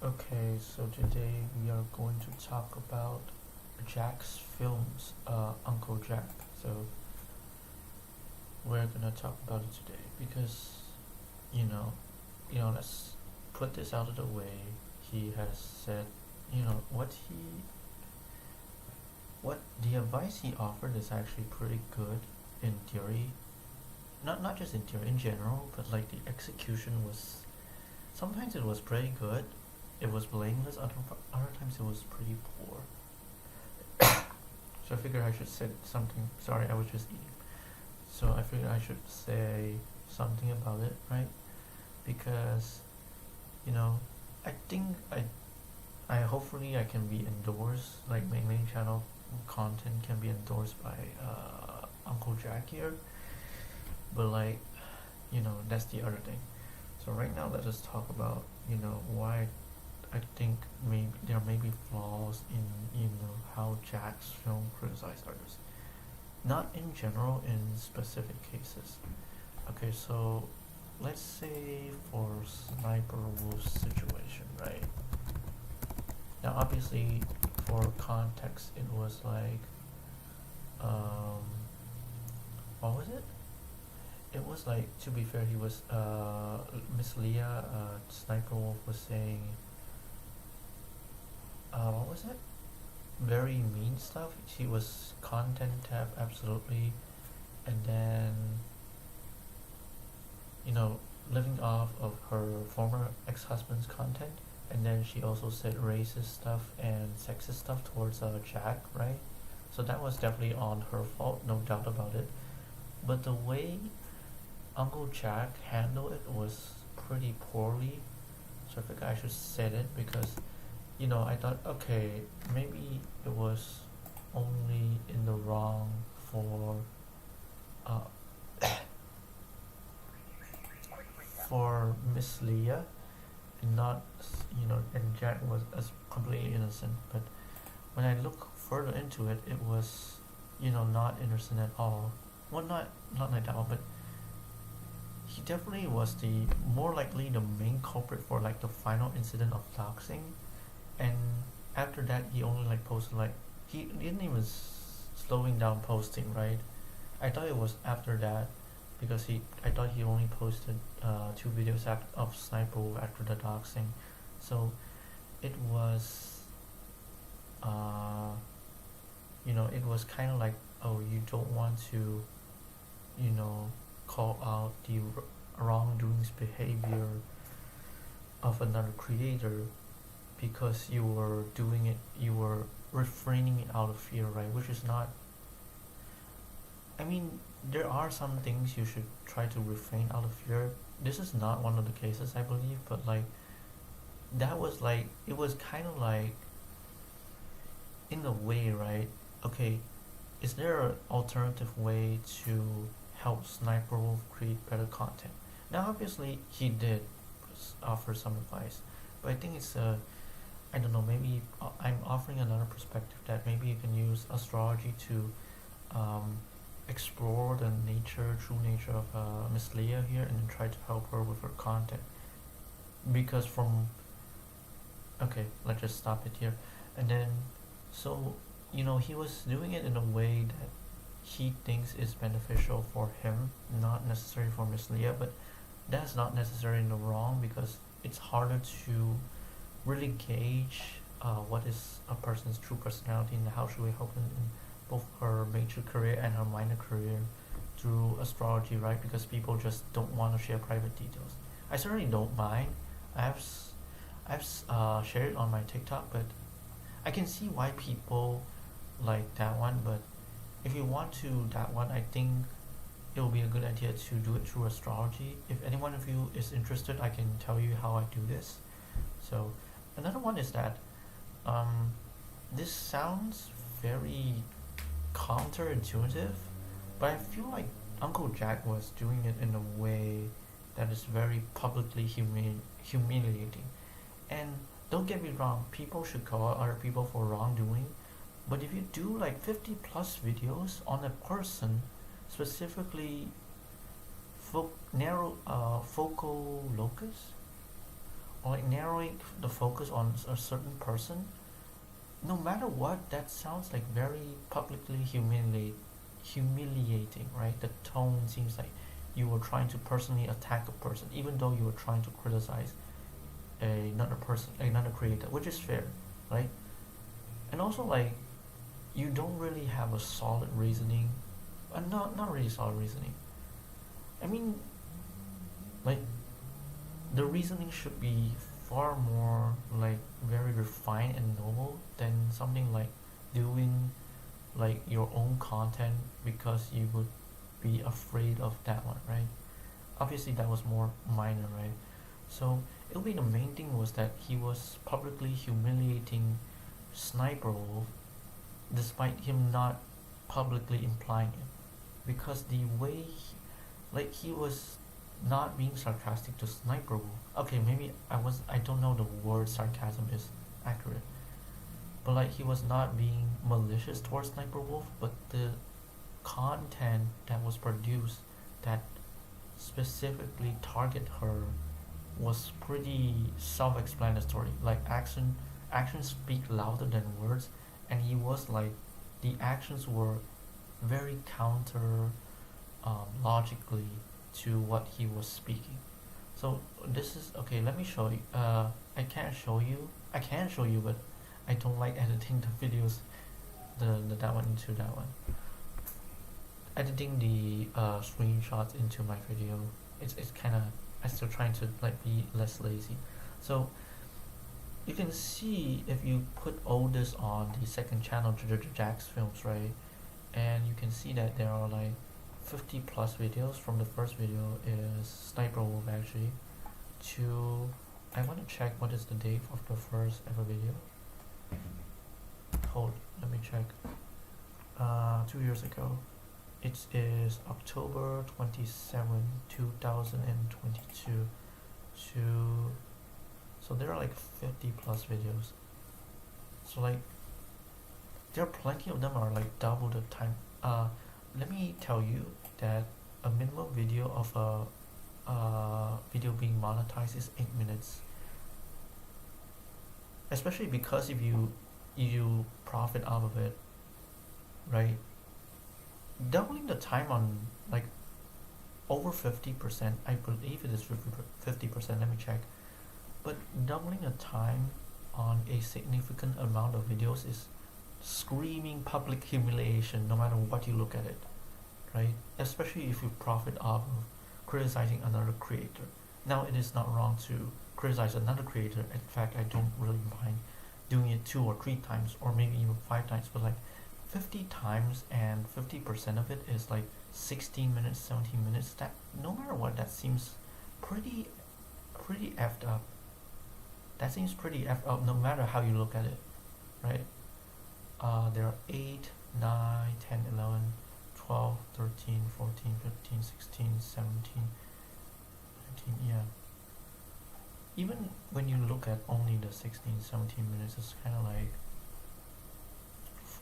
Okay, so today we are going to talk about Jack's films, Uncle Jack. So we're gonna talk about it today because you know, let's put this out of the way. He has said, what the advice he offered is actually pretty good in theory. Not just in theory, in general, but like the execution was sometimes it was pretty good. It was blameless. Other times it was pretty poor. So I figured I should say something. Sorry, I was just eating. So I figured I should say something about it, right? Because you know, I think I hopefully I can be endorsed. Like my main channel content can be endorsed by Uncle Jack here. But like, that's the other thing. So right now, let us talk about why I think maybe there may be flaws in how Jack's film criticized others. Not in general, in specific cases. Okay, so let's say for Sniper Wolf's situation, right? Now, obviously, for context, it was like, what was it? It was like, to be fair, he was, Miss Leah, Sniper Wolf was saying, what was it? Very mean stuff. She was content tab, absolutely. And then, living off of her former ex-husband's content. And then she also said racist stuff and sexist stuff towards Jack, right? So that was definitely on her fault, no doubt about it. But the way Uncle Jack handled it was pretty poorly. So I figured I should say it because, I thought, okay, maybe it was only in the wrong for uh, for Miss Leah, and not, and Jack was as completely innocent. But when I look further into it, it was, not innocent at all. Well, not like that one, but he definitely was the more likely the main culprit for like the final incident of doxing. And after that, he only like posted like he didn't even slowing down posting, right? I thought it was after that because I thought he only posted 2 videos of Sniper after the doxing. So it was it was kind of like, oh, you don't want to call out the wrongdoings behavior of another creator because you were doing it, you were refraining it out of fear, right? Which is not, I mean, there are some things you should try to refrain out of fear. This is not one of the cases, I believe, but like that was like, it was kind of like, in a way, right? Okay, is there an alternative way to help Sniper Wolf create better content? Now, obviously, he did offer some advice, but I think it's I don't know, maybe I'm offering another perspective that maybe you can use astrology to explore the true nature of Miss Leah here, and then try to help her with her content. Because okay, let's just stop it here. And then, so, he was doing it in a way that he thinks is beneficial for him, not necessarily for Miss Leah, but that's not necessarily in the wrong because it's harder to really gauge what is a person's true personality and how should we help in both her major career and her minor career through astrology, right? Because people just don't want to share private details. I certainly don't mind. I've shared it on my TikTok, but I can see why people like that one. But if you want to that one, I think it will be a good idea to do it through astrology. If any one of you is interested, I can tell you how I do this. So another one is that this sounds very counterintuitive, but I feel like Uncle Jack was doing it in a way that is very publicly humiliating. And don't get me wrong, people should call out other people for wrongdoing, but if you do like 50 plus videos on a person, specifically focal locus, like narrowing the focus on a certain person, no matter what, that sounds like very publicly humiliating, right? The tone seems like you were trying to personally attack a person, even though you were trying to criticize another person, another creator, which is fair, right? And also, like, you don't really have a solid reasoning, not really solid reasoning. I mean, like, the reasoning should be far more like very refined and noble than something like doing like your own content because you would be afraid of that one, right? Obviously that was more minor, right? So it'll be the main thing was that he was publicly humiliating Sniper Wolf despite him not publicly implying it, because the way he was not being sarcastic to Sniper Wolf. Okay, maybe I don't know the word sarcasm is accurate, but like he was not being malicious towards Sniper Wolf, but the content that was produced that specifically target her was pretty self-explanatory. Like actions speak louder than words, and he was like the actions were very counter logically to what he was speaking. So this is okay. Let me show you. I can't show you. I can show you, but I don't like editing the videos, the that one into that one. Editing the screenshots into my video. It's kind of, I'm still trying to like be less lazy. So you can see if you put all this on the second channel, J.J.J.Jacksfilms, right? And you can see that there are like 50 plus videos. From the first video is Sniper Wolf actually to, I want to check what is the date of the first ever video. Let me check. 2 years ago. It is October 27, 2022 to, so there are like 50 plus videos. So like there are plenty of them are like double the time. Let me tell you that a minimum video of a video being monetized is 8 minutes. Especially because if you profit out of it, right? Doubling the time on like over 50%, I believe it is 50%, let me check. But doubling the time on a significant amount of videos is screaming public humiliation no matter what you look at it, right? Especially if you profit off of criticizing another creator. Now it is not wrong to criticize another creator. In fact, I don't really mind doing it 2 or 3 times or maybe even 5 times, but like 50 times and 50% of it is like 16 minutes, 17 minutes. That no matter what, that seems pretty effed up. That seems pretty effed up no matter how you look at it, right? There are 8, 9, 10, 11, 12, 13, 14, 15, 16, 17, 19, yeah. Even when you look at only the 16, 17 minutes, it's kind of like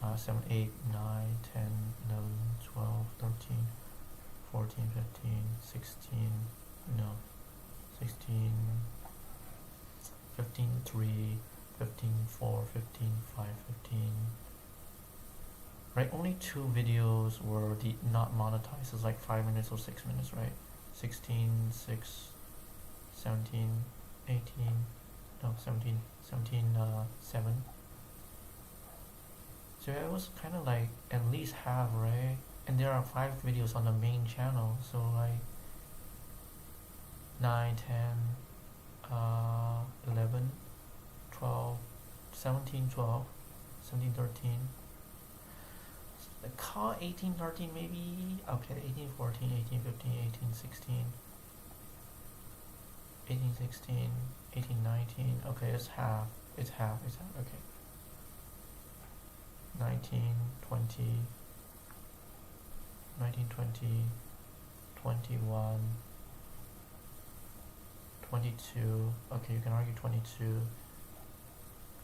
5, 7, 8, 9, 10, 11, 12, 13, 14, 15, 16, no, 16, 15, 3, 15, 4, 15, 5, 15. Right, only 2 videos were not monetized. It's like 5 minutes or 6 minutes, right? 16, 6, 17, 18, no, 17, 7. So it was kind of like at least half, right? And there are 5 videos on the main channel, so like 9, 10, 11, 12, 17, 12, 17, 13. Call 18, 13 maybe. Okay, 18, 14, 18, 15, 18, 16. 18, 16, 18, 19. Okay, it's half. It's half. Okay. 19, 20, 19, 20, 21, 22. Okay, you can argue 22.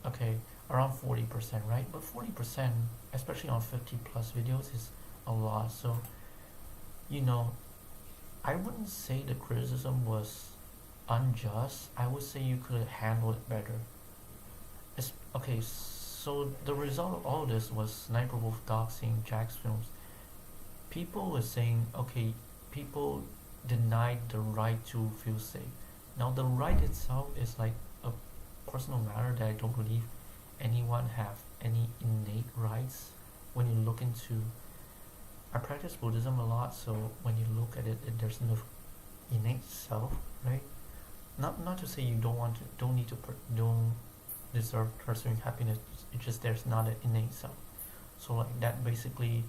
Okay, around 40%, right? But 40%, especially on 50 plus videos, is a lot. So, I wouldn't say the criticism was unjust, I would say you could have handled it better. Okay, so the result of all this was Sniper Wolf doxing Jacksfilms. People were saying, okay, people denied the right to feel safe. Now the right itself is like a personal matter that I don't believe anyone have any innate rights. When you look into, I practice Buddhism a lot, so when you look at it, there's no innate self, right? Not to say you don't need to don't deserve pursuing happiness. It's just there's not an innate self. So like that basically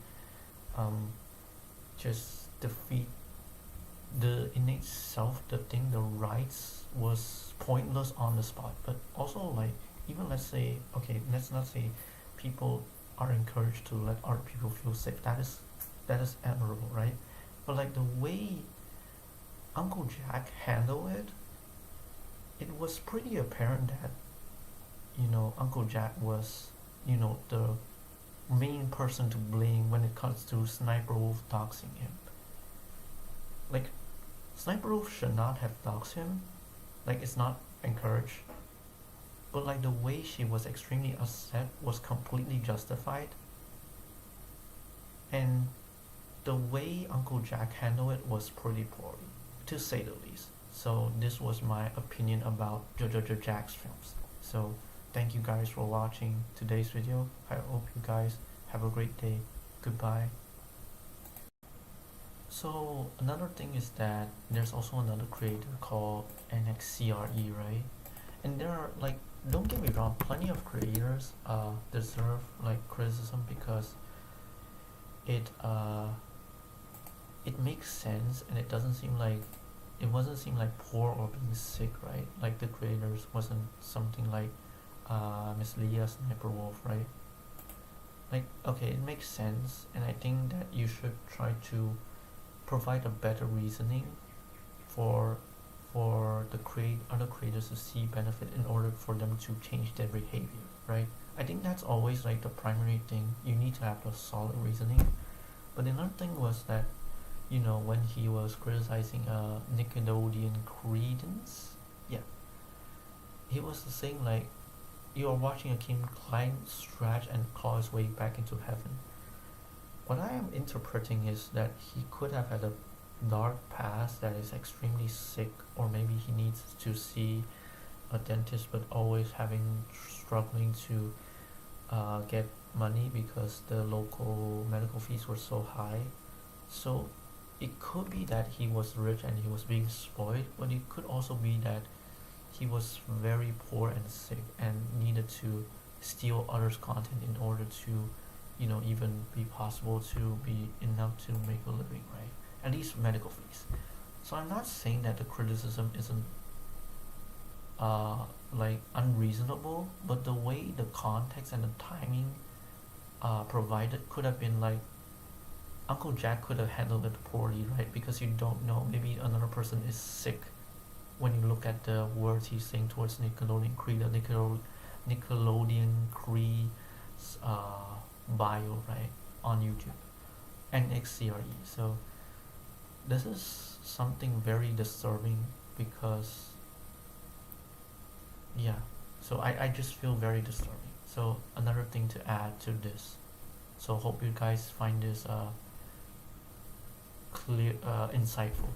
just defeat the innate self. The thing, the rights was pointless on the spot. But also like, even let's say, okay, let's not say people are encouraged to let other people feel safe. That is admirable, right? But like the way Uncle Jack handled it, it was pretty apparent that, you know, Uncle Jack was, you know, the main person to blame when it comes to Sniper Wolf doxing him. Like, Sniper Wolf should not have doxed him. Like, it's not encouraged. But like the way she was extremely upset was completely justified. And the way Uncle Jack handled it was pretty poorly, to say the least. So this was my opinion about J.J.J.Jacksfilms. So thank you guys for watching today's video. I hope you guys have a great day. Goodbye. So another thing is that there's also another creator called NXCRE, right? And there are, like, don't get me wrong, plenty of creators deserve like criticism because it makes sense, and it wasn't seem like poor or being sick, right? Like the creators wasn't something like Miss Leah Sniper Wolf, right? Like, okay, it makes sense, and I think that you should try to provide a better reasoning for the other creators to see benefit in order for them to change their behavior, right? I think that's always like the primary thing. You need to have a solid reasoning. But another thing was that, you know, when he was criticizing Nickelodeon Credence, yeah, he was saying like, you are watching a king climb, stretch, and claw his way back into heaven. What I am interpreting is that he could have had a dark past that is extremely sick, or maybe he needs to see a dentist but always struggling to get money because the local medical fees were so high. So it could be that he was rich and he was being spoiled, but it could also be that he was very poor and sick and needed to steal others' content in order to, you know, even be possible to be enough to make a living, right? At least medical fees. So I'm not saying that the criticism isn't like unreasonable, but the way the context and the timing provided could have been like, Uncle Jack could have handled it poorly, right? Because you don't know, maybe another person is sick when you look at the words he's saying towards Nickelodeon Cree, Nickelodeon Cree's bio, right, on YouTube, and XCRE. So this is something very disturbing because, yeah, so I just feel very disturbing. So another thing to add to this. So hope you guys find this clear, insightful.